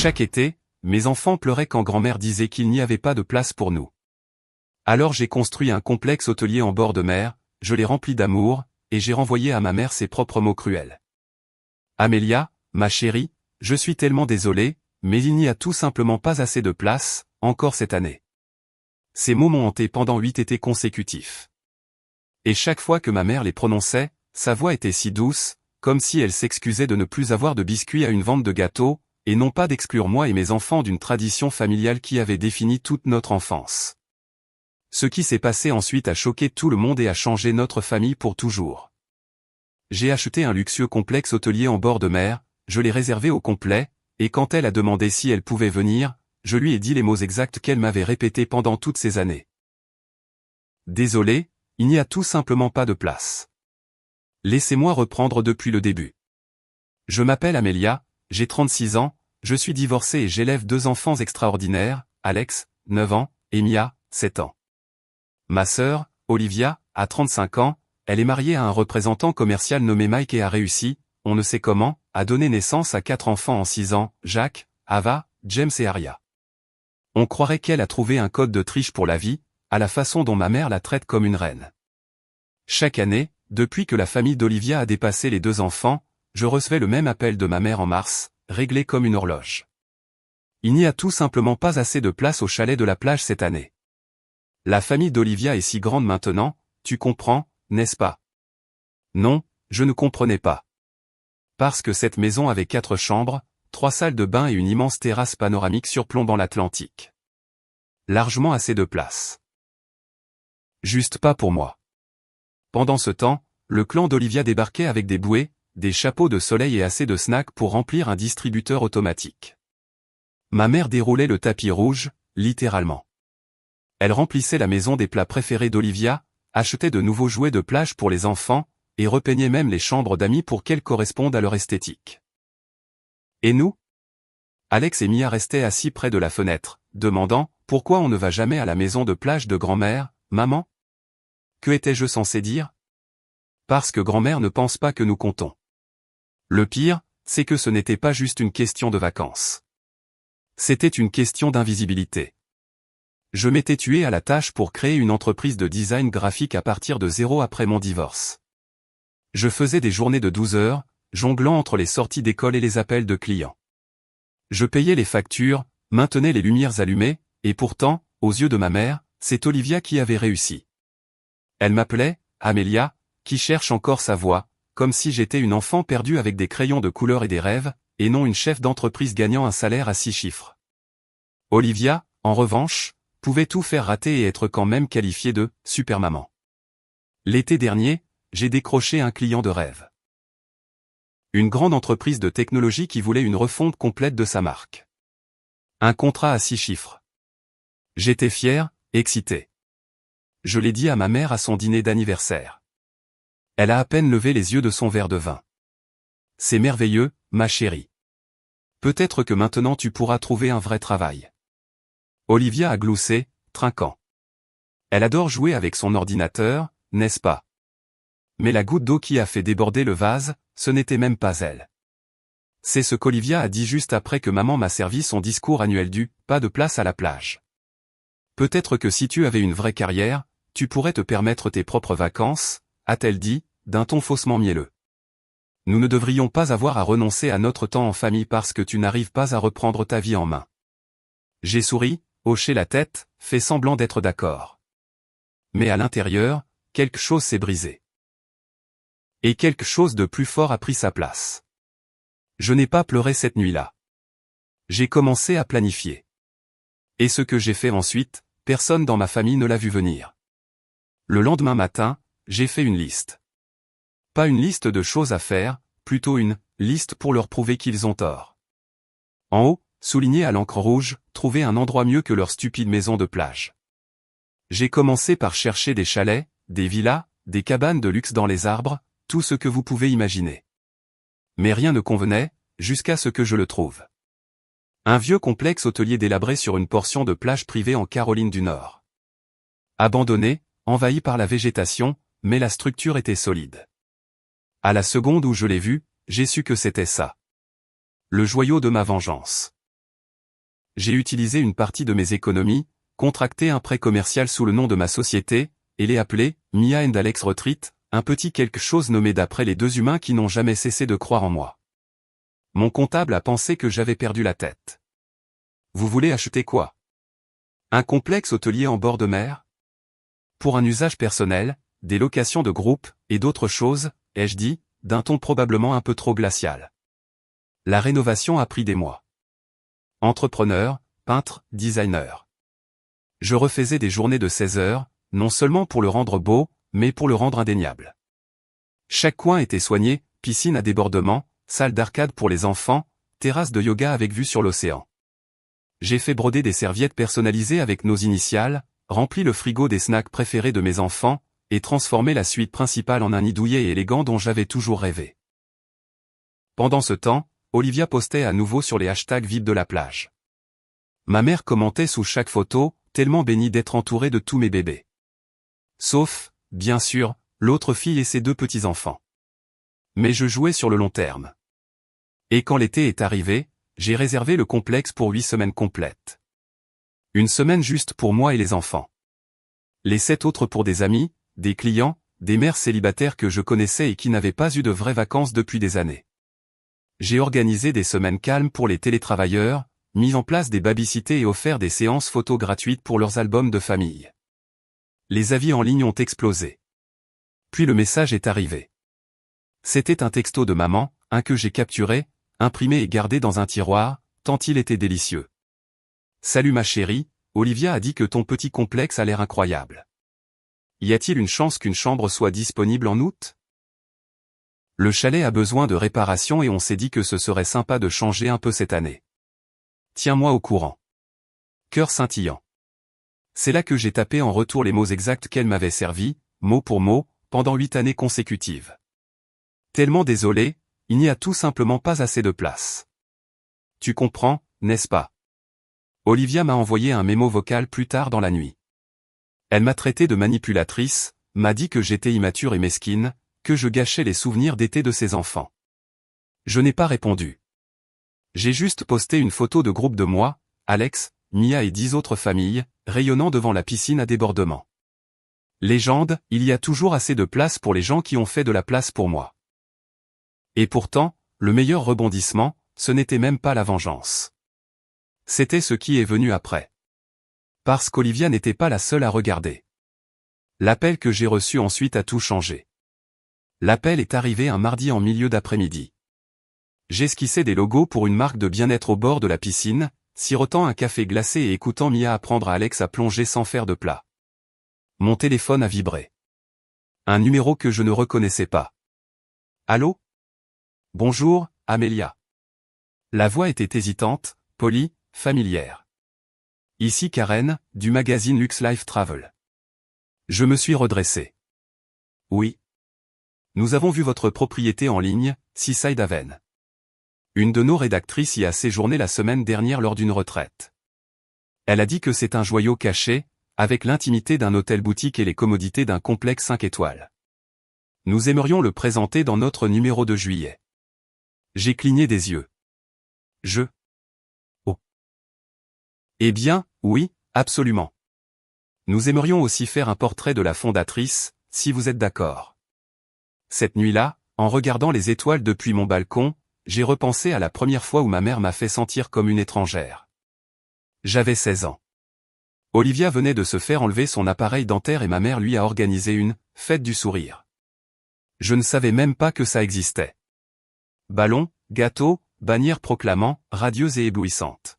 Chaque été, mes enfants pleuraient quand grand-mère disait qu'il n'y avait pas de place pour nous. Alors j'ai construit un complexe hôtelier en bord de mer, je l'ai rempli d'amour, et j'ai renvoyé à ma mère ses propres mots cruels. Amélia, ma chérie, je suis tellement désolé, mais il n'y a tout simplement pas assez de place, encore cette année. Ces mots m'ont hanté pendant 8 étés consécutifs. Et chaque fois que ma mère les prononçait, sa voix était si douce, comme si elle s'excusait de ne plus avoir de biscuits à une vente de gâteaux, et non pas d'exclure moi et mes enfants d'une tradition familiale qui avait défini toute notre enfance. Ce qui s'est passé ensuite a choqué tout le monde et a changé notre famille pour toujours. J'ai acheté un luxueux complexe hôtelier en bord de mer, je l'ai réservé au complet, et quand elle a demandé si elle pouvait venir, je lui ai dit les mots exacts qu'elle m'avait répétés pendant toutes ces années. Désolé, il n'y a tout simplement pas de place. Laissez-moi reprendre depuis le début. Je m'appelle Amélia, j'ai 36 ans, je suis divorcée et j'élève 2 enfants extraordinaires, Alex, 9 ans, et Mia, 7 ans. Ma sœur, Olivia, a 35 ans, elle est mariée à un représentant commercial nommé Mike et a réussi, on ne sait comment, à donner naissance à 4 enfants en 6 ans, Jacques, Ava, James et Aria. On croirait qu'elle a trouvé un code de triche pour la vie, à la façon dont ma mère la traite comme une reine. Chaque année, depuis que la famille d'Olivia a dépassé les 2 enfants, je recevais le même appel de ma mère en mars, réglé comme une horloge. Il n'y a tout simplement pas assez de place au chalet de la plage cette année. La famille d'Olivia est si grande maintenant, tu comprends, n'est-ce pas? Non, je ne comprenais pas. Parce que cette maison avait 4 chambres, 3 salles de bain et une immense terrasse panoramique surplombant l'Atlantique. Largement assez de place. Juste pas pour moi. Pendant ce temps, le clan d'Olivia débarquait avec des bouées, des chapeaux de soleil et assez de snacks pour remplir un distributeur automatique. Ma mère déroulait le tapis rouge, littéralement. Elle remplissait la maison des plats préférés d'Olivia, achetait de nouveaux jouets de plage pour les enfants, et repeignait même les chambres d'amis pour qu'elles correspondent à leur esthétique. Et nous? Alex et Mia restaient assis près de la fenêtre, demandant « Pourquoi on ne va jamais à la maison de plage de grand-mère, maman ?» Que étais-je censé dire? Parce que grand-mère ne pense pas que nous comptons. Le pire, c'est que ce n'était pas juste une question de vacances. C'était une question d'invisibilité. Je m'étais tué à la tâche pour créer une entreprise de design graphique à partir de zéro après mon divorce. Je faisais des journées de 12 heures, jonglant entre les sorties d'école et les appels de clients. Je payais les factures, maintenais les lumières allumées, et pourtant, aux yeux de ma mère, c'est Olivia qui avait réussi. Elle m'appelait Amélia, qui cherche encore sa voie, comme si j'étais une enfant perdue avec des crayons de couleur et des rêves, et non une chef d'entreprise gagnant un salaire à 6 chiffres. Olivia, en revanche, pouvait tout faire rater et être quand même qualifiée de « super maman ». L'été dernier, j'ai décroché un client de rêve. Une grande entreprise de technologie qui voulait une refonte complète de sa marque. Un contrat à 6 chiffres. J'étais fier, excité. Je l'ai dit à ma mère à son dîner d'anniversaire. Elle a à peine levé les yeux de son verre de vin. C'est merveilleux, ma chérie. Peut-être que maintenant tu pourras trouver un vrai travail. Olivia a gloussé, trinquant. Elle adore jouer avec son ordinateur, n'est-ce pas? Mais la goutte d'eau qui a fait déborder le vase, ce n'était même pas elle. C'est ce qu'Olivia a dit juste après que maman m'a servi son discours annuel du « pas de place à la plage ». Peut-être que si tu avais une vraie carrière, tu pourrais te permettre tes propres vacances, a-t-elle dit, d'un ton faussement mielleux. Nous ne devrions pas avoir à renoncer à notre temps en famille parce que tu n'arrives pas à reprendre ta vie en main. J'ai souri, hoché la tête, fait semblant d'être d'accord. Mais à l'intérieur, quelque chose s'est brisé. Et quelque chose de plus fort a pris sa place. Je n'ai pas pleuré cette nuit-là. J'ai commencé à planifier. Et ce que j'ai fait ensuite, personne dans ma famille ne l'a vu venir. Le lendemain matin, j'ai fait une liste. Pas une liste de choses à faire, plutôt une liste pour leur prouver qu'ils ont tort. En haut, souligné à l'encre rouge, trouver un endroit mieux que leur stupide maison de plage. J'ai commencé par chercher des chalets, des villas, des cabanes de luxe dans les arbres, tout ce que vous pouvez imaginer. Mais rien ne convenait, jusqu'à ce que je le trouve. Un vieux complexe hôtelier délabré sur une portion de plage privée en Caroline du Nord. Abandonné, envahi par la végétation, mais la structure était solide. À la seconde où je l'ai vu, j'ai su que c'était ça. Le joyau de ma vengeance. j'ai utilisé une partie de mes économies, contracté un prêt commercial sous le nom de ma société, et l'ai appelé Mia and Alex Retreat, un petit quelque chose nommé d'après les deux humains qui n'ont jamais cessé de croire en moi. Mon comptable a pensé que j'avais perdu la tête. Vous voulez acheter quoi? Un complexe hôtelier en bord de mer? Pour un usage personnel, des locations de groupe, et d'autres choses, ai-je dit, d'un ton probablement un peu trop glacial. La rénovation a pris des mois. Entrepreneur, peintre, designer. Je refaisais des journées de 16 heures, non seulement pour le rendre beau, mais pour le rendre indéniable. Chaque coin était soigné, piscine à débordement, salle d'arcade pour les enfants, terrasse de yoga avec vue sur l'océan. J'ai fait broder des serviettes personnalisées avec nos initiales, rempli le frigo des snacks préférés de mes enfants, et transformé la suite principale en un nid douillet et élégant dont j'avais toujours rêvé. Pendant ce temps, Olivia postait à nouveau sur les hashtags vibes de la plage. Ma mère commentait sous chaque photo, tellement bénie d'être entourée de tous mes bébés. Sauf, bien sûr, l'autre fille et ses deux petits-enfants. Mais je jouais sur le long terme. Et quand l'été est arrivé, j'ai réservé le complexe pour 8 semaines complètes. Une semaine juste pour moi et les enfants. Les 7 autres pour des amis, des clients, des mères célibataires que je connaissais et qui n'avaient pas eu de vraies vacances depuis des années. J'ai organisé des semaines calmes pour les télétravailleurs, mis en place des babysitters et offert des séances photos gratuites pour leurs albums de famille. Les avis en ligne ont explosé. Puis le message est arrivé. C'était un texto de maman, un que j'ai capturé, imprimé et gardé dans un tiroir, tant il était délicieux. Salut ma chérie, Olivia a dit que ton petit complexe a l'air incroyable. Y a-t-il une chance qu'une chambre soit disponible en août? Le chalet a besoin de réparation et on s'est dit que ce serait sympa de changer un peu cette année. Tiens-moi au courant. Cœur scintillant. C'est là que j'ai tapé en retour les mots exacts qu'elle m'avait servis, mot pour mot, pendant 8 années consécutives. Tellement désolé, il n'y a tout simplement pas assez de place. Tu comprends, n'est-ce pas? Olivia m'a envoyé un mémo vocal plus tard dans la nuit. Elle m'a traité de manipulatrice, m'a dit que j'étais immature et mesquine, que je gâchais les souvenirs d'été de ses enfants. Je n'ai pas répondu. J'ai juste posté une photo de groupe de moi, Alex, Mia et 10 autres familles, rayonnant devant la piscine à débordement. Légende, il y a toujours assez de place pour les gens qui ont fait de la place pour moi. Et pourtant, le meilleur rebondissement, ce n'était même pas la vengeance. C'était ce qui est venu après. Parce qu'Olivia n'était pas la seule à regarder. L'appel que j'ai reçu ensuite a tout changé. L'appel est arrivé un mardi en milieu d'après-midi. J'esquissais des logos pour une marque de bien-être au bord de la piscine, sirotant un café glacé et écoutant Mia apprendre à Alex à plonger sans faire de plat. Mon téléphone a vibré. Un numéro que je ne reconnaissais pas. Allô? Bonjour, Amélia. La voix était hésitante, polie, familière. Ici Karen, du magazine Lux Life Travel. Je me suis redressé. Oui. Nous avons vu votre propriété en ligne, Seaside Haven. Une de nos rédactrices y a séjourné la semaine dernière lors d'une retraite. Elle a dit que c'est un joyau caché, avec l'intimité d'un hôtel-boutique et les commodités d'un complexe 5 étoiles. Nous aimerions le présenter dans notre numéro de juillet. J'ai cligné des yeux. Oh. Eh bien, oui, absolument. Nous aimerions aussi faire un portrait de la fondatrice, si vous êtes d'accord. Cette nuit-là, en regardant les étoiles depuis mon balcon, j'ai repensé à la première fois où ma mère m'a fait sentir comme une étrangère. J'avais 16 ans. Olivia venait de se faire enlever son appareil dentaire et ma mère lui a organisé une « fête du sourire ». Je ne savais même pas que ça existait. Ballons, gâteaux, bannières proclamant « radieuse et éblouissante ».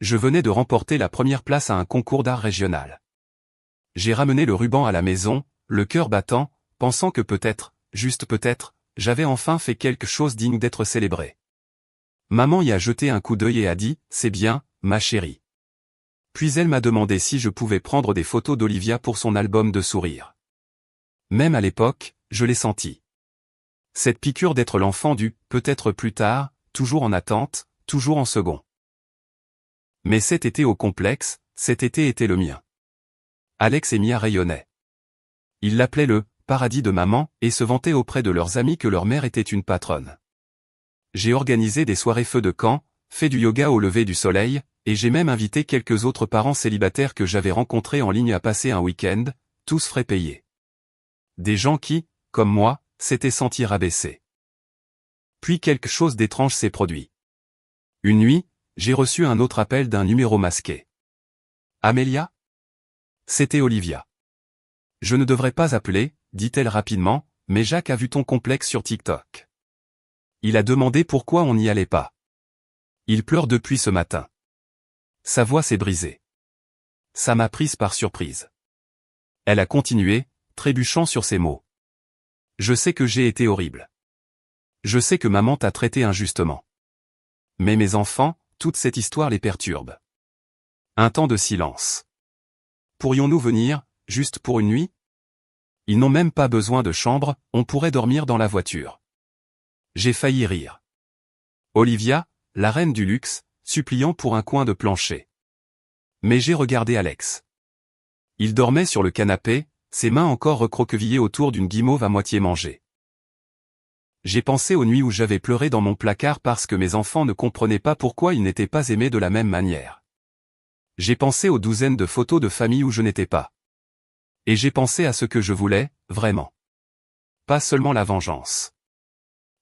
Je venais de remporter la première place à un concours d'art régional. J'ai ramené le ruban à la maison, le cœur battant, pensant que peut-être, juste peut-être, j'avais enfin fait quelque chose digne d'être célébré. Maman y a jeté un coup d'œil et a dit « C'est bien, ma chérie ». Puis elle m'a demandé si je pouvais prendre des photos d'Olivia pour son album de sourires. Même à l'époque, je l'ai senti. Cette piqûre d'être l'enfant du « peut-être plus tard », toujours en attente, toujours en second. Mais cet été au complexe, cet été était le mien. Alex et Mia rayonnaient. Ils l'appelaient le « paradis de maman » et se vantaient auprès de leurs amis que leur mère était une patronne. J'ai organisé des soirées feu de camp, fait du yoga au lever du soleil, et j'ai même invité quelques autres parents célibataires que j'avais rencontrés en ligne à passer un week-end, tous frais payés. Des gens qui, comme moi, s'étaient sentis rabaissés. Puis quelque chose d'étrange s'est produit. Une nuit, j'ai reçu un autre appel d'un numéro masqué. Amélia? C'était Olivia. Je ne devrais pas appeler, dit-elle rapidement, mais Jacques a vu ton complexe sur TikTok. Il a demandé pourquoi on n'y allait pas. Il pleure depuis ce matin. Sa voix s'est brisée. Ça m'a prise par surprise. Elle a continué, trébuchant sur ses mots. Je sais que j'ai été horrible. Je sais que maman t'a traité injustement. Mais mes enfants, toute cette histoire les perturbe. Un temps de silence. Pourrions-nous venir, juste pour une nuit? Ils n'ont même pas besoin de chambre, on pourrait dormir dans la voiture. J'ai failli rire. Olivia, la reine du luxe, suppliant pour un coin de plancher. Mais j'ai regardé Alex. Il dormait sur le canapé, ses mains encore recroquevillées autour d'une guimauve à moitié mangée. J'ai pensé aux nuits où j'avais pleuré dans mon placard parce que mes enfants ne comprenaient pas pourquoi ils n'étaient pas aimés de la même manière. J'ai pensé aux douzaines de photos de famille où je n'étais pas. Et j'ai pensé à ce que je voulais, vraiment. Pas seulement la vengeance.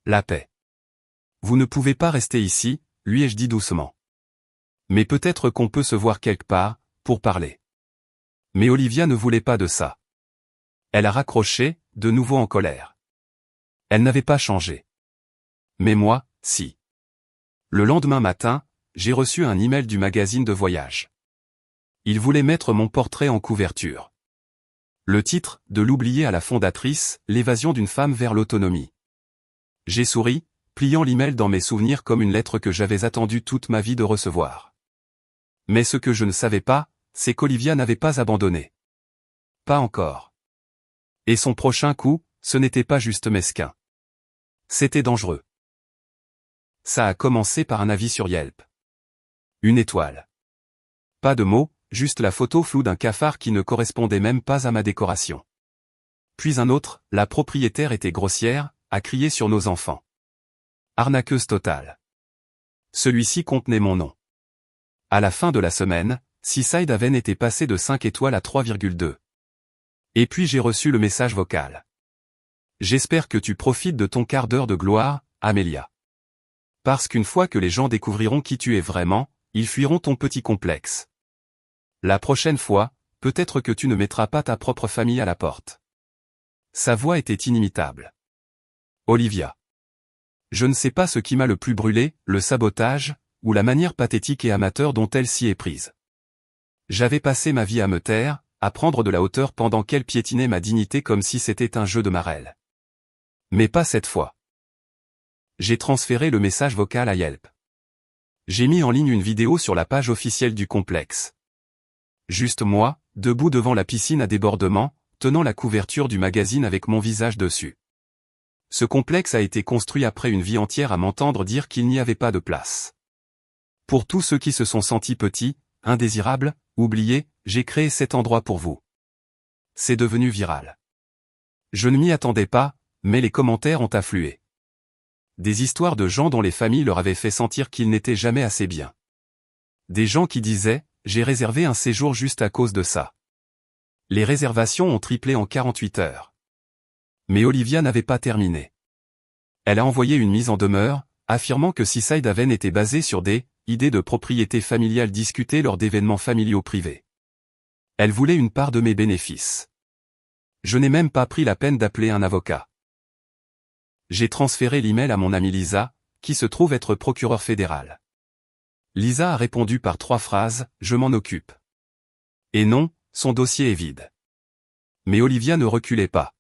La paix. Vous ne pouvez pas rester ici, lui ai-je dit doucement. Mais peut-être qu'on peut se voir quelque part, pour parler. Mais Olivia ne voulait pas de ça. Elle a raccroché, de nouveau en colère. Elle n'avait pas changé. Mais moi, si. Le lendemain matin, j'ai reçu un email du magazine de voyage. Il voulait mettre mon portrait en couverture. Le titre, de l'oublier à la fondatrice, l'évasion d'une femme vers l'autonomie. J'ai souri, pliant l'email dans mes souvenirs comme une lettre que j'avais attendu toute ma vie de recevoir. Mais ce que je ne savais pas, c'est qu'Olivia n'avait pas abandonné. Pas encore. Et son prochain coup, ce n'était pas juste mesquin. C'était dangereux. Ça a commencé par un avis sur Yelp. Une étoile. Pas de mots, juste la photo floue d'un cafard qui ne correspondait même pas à ma décoration. Puis un autre, la propriétaire était grossière, a crié sur nos enfants. Arnaqueuse totale. Celui-ci contenait mon nom. À la fin de la semaine, Seaside Haven était passé de 5 étoiles à 3,2. Et puis j'ai reçu le message vocal. J'espère que tu profites de ton quart d'heure de gloire, Amélia. Parce qu'une fois que les gens découvriront qui tu es vraiment, ils fuiront ton petit complexe. La prochaine fois, peut-être que tu ne mettras pas ta propre famille à la porte. Sa voix était inimitable. Olivia. Je ne sais pas ce qui m'a le plus brûlé, le sabotage, ou la manière pathétique et amateur dont elle s'y est prise. J'avais passé ma vie à me taire, à prendre de la hauteur pendant qu'elle piétinait ma dignité comme si c'était un jeu de marelle. Mais pas cette fois. J'ai transféré le message vocal à Yelp. J'ai mis en ligne une vidéo sur la page officielle du complexe. Juste moi, debout devant la piscine à débordement, tenant la couverture du magazine avec mon visage dessus. Ce complexe a été construit après une vie entière à m'entendre dire qu'il n'y avait pas de place. Pour tous ceux qui se sont sentis petits, indésirables, oubliés, j'ai créé cet endroit pour vous. C'est devenu viral. Je ne m'y attendais pas, mais les commentaires ont afflué. Des histoires de gens dont les familles leur avaient fait sentir qu'ils n'étaient jamais assez bien. Des gens qui disaient, j'ai réservé un séjour juste à cause de ça. Les réservations ont triplé en 48 heures. Mais Olivia n'avait pas terminé. Elle a envoyé une mise en demeure, affirmant que Seaside Haven était basé sur des idées de propriété familiale discutées lors d'événements familiaux privés. Elle voulait une part de mes bénéfices. Je n'ai même pas pris la peine d'appeler un avocat. J'ai transféré l'email à mon amie Lisa, qui se trouve être procureure fédérale. Lisa a répondu par 3 phrases, je m'en occupe. Et non, son dossier est vide. Mais Olivia ne reculait pas.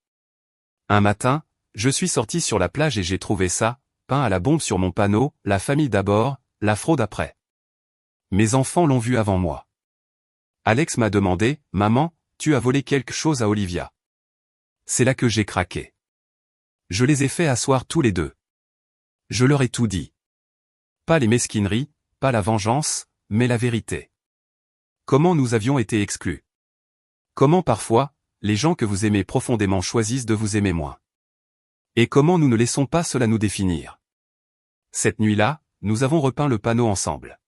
Un matin, je suis sorti sur la plage et j'ai trouvé ça, peint à la bombe sur mon panneau, la famille d'abord, la fraude après. Mes enfants l'ont vu avant moi. Alex m'a demandé, maman, tu as volé quelque chose à Olivia. C'est là que j'ai craqué. Je les ai fait asseoir tous les deux. Je leur ai tout dit. Pas les mesquineries, pas la vengeance, mais la vérité. Comment nous avions été exclus. Comment parfois, les gens que vous aimez profondément choisissent de vous aimer moins. Et comment nous ne laissons pas cela nous définir. Cette nuit-là, nous avons repeint le panneau ensemble.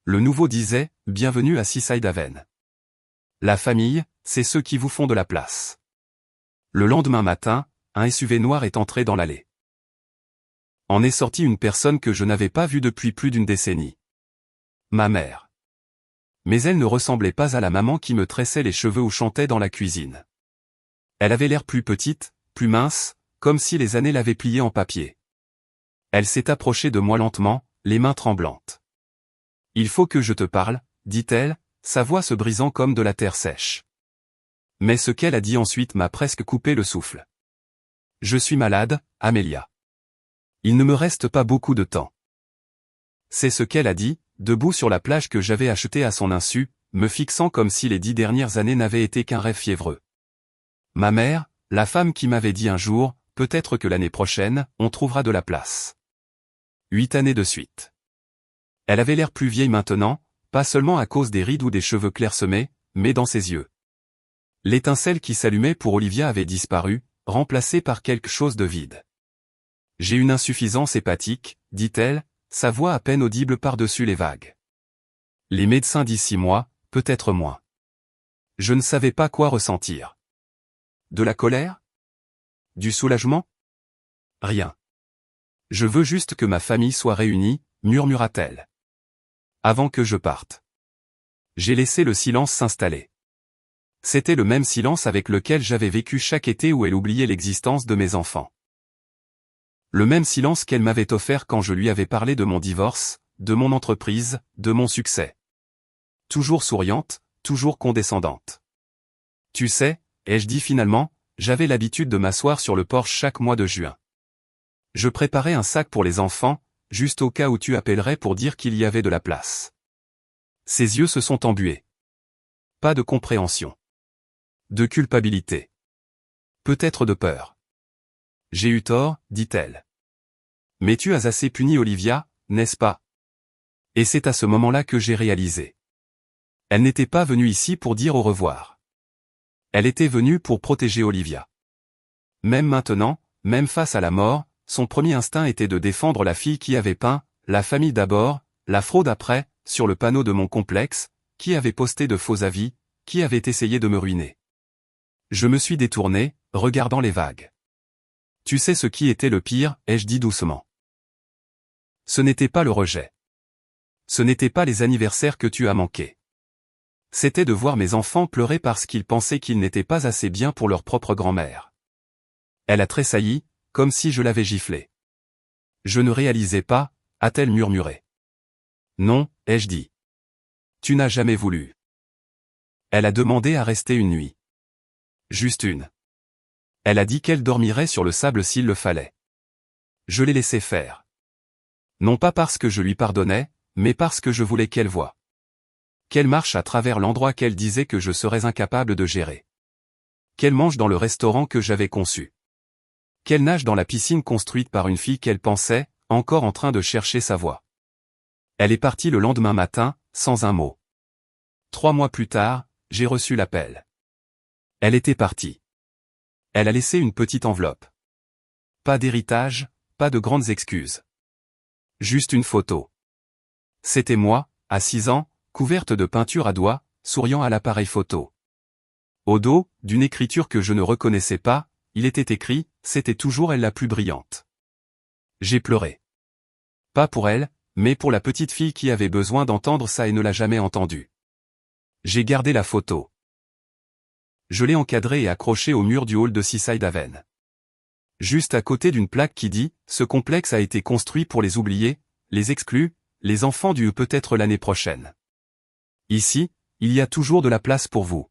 Le nouveau disait, bienvenue à Seaside Haven. La famille, c'est ceux qui vous font de la place. Le lendemain matin, un SUV noir est entré dans l'allée. En est sortie une personne que je n'avais pas vue depuis plus d'une décennie. Ma mère. Mais elle ne ressemblait pas à la maman qui me tressait les cheveux ou chantait dans la cuisine. Elle avait l'air plus petite, plus mince, comme si les années l'avaient pliée en papier. Elle s'est approchée de moi lentement, les mains tremblantes. « Il faut que je te parle, » dit-elle, sa voix se brisant comme de la terre sèche. Mais ce qu'elle a dit ensuite m'a presque coupé le souffle. « Je suis malade, Amelia. Il ne me reste pas beaucoup de temps. » C'est ce qu'elle a dit, debout sur la plage que j'avais achetée à son insu, me fixant comme si les 10 dernières années n'avaient été qu'un rêve fiévreux. Ma mère, la femme qui m'avait dit un jour, peut-être que l'année prochaine, on trouvera de la place. 8 années de suite. Elle avait l'air plus vieille maintenant, pas seulement à cause des rides ou des cheveux clairsemés, mais dans ses yeux. L'étincelle qui s'allumait pour Olivia avait disparu, remplacée par quelque chose de vide. J'ai une insuffisance hépatique, dit-elle, sa voix à peine audible par-dessus les vagues. Les médecins disent 6 mois, peut-être moins. Je ne savais pas quoi ressentir. De la colère? Du soulagement? Rien. Je veux juste que ma famille soit réunie, murmura-t-elle. Avant que je parte. J'ai laissé le silence s'installer. C'était le même silence avec lequel j'avais vécu chaque été où elle oubliait l'existence de mes enfants. Le même silence qu'elle m'avait offert quand je lui avais parlé de mon divorce, de mon entreprise, de mon succès. Toujours souriante, toujours condescendante. Tu sais, ai-je dit finalement, j'avais l'habitude de m'asseoir sur le porche chaque mois de juin. Je préparais un sac pour les enfants, juste au cas où tu appellerais pour dire qu'il y avait de la place. Ses yeux se sont embués. Pas de compréhension. De culpabilité. Peut-être de peur. J'ai eu tort, dit-elle. Mais tu as assez puni Olivia, n'est-ce pas? Et c'est à ce moment-là que j'ai réalisé. Elle n'était pas venue ici pour dire au revoir. Elle était venue pour protéger Olivia. Même maintenant, même face à la mort, son premier instinct était de défendre la fille qui avait peint, la famille d'abord, la fraude après, sur le panneau de mon complexe, qui avait posté de faux avis, qui avait essayé de me ruiner. Je me suis détourné, regardant les vagues. Tu sais ce qui était le pire, ai-je dit doucement. Ce n'était pas le rejet. Ce n'était pas les anniversaires que tu as manqués. C'était de voir mes enfants pleurer parce qu'ils pensaient qu'ils n'étaient pas assez bien pour leur propre grand-mère. Elle a tressailli, comme si je l'avais giflée. Je ne réalisais pas, a-t-elle murmuré. Non, ai-je dit. Tu n'as jamais voulu. Elle a demandé à rester une nuit. Juste une. Elle a dit qu'elle dormirait sur le sable s'il le fallait. Je l'ai laissé faire. Non pas parce que je lui pardonnais, mais parce que je voulais qu'elle voie. Qu'elle marche à travers l'endroit qu'elle disait que je serais incapable de gérer. Qu'elle mange dans le restaurant que j'avais conçu. Qu'elle nage dans la piscine construite par une fille qu'elle pensait, encore en train de chercher sa voie. Elle est partie le lendemain matin, sans un mot. 3 mois plus tard, j'ai reçu l'appel. Elle était partie. Elle a laissé une petite enveloppe. Pas d'héritage, pas de grandes excuses. Juste une photo. C'était moi, à 6 ans, couverte de peinture à doigts, souriant à l'appareil photo. Au dos, d'une écriture que je ne reconnaissais pas, il était écrit, c'était toujours elle la plus brillante. J'ai pleuré. Pas pour elle, mais pour la petite fille qui avait besoin d'entendre ça et ne l'a jamais entendu. J'ai gardé la photo. Je l'ai encadrée et accrochée au mur du hall de Seaside Haven. Juste à côté d'une plaque qui dit « Ce complexe a été construit pour les oubliés, les exclus, les enfants du peut-être l'année prochaine. Ici, il y a toujours de la place pour vous. »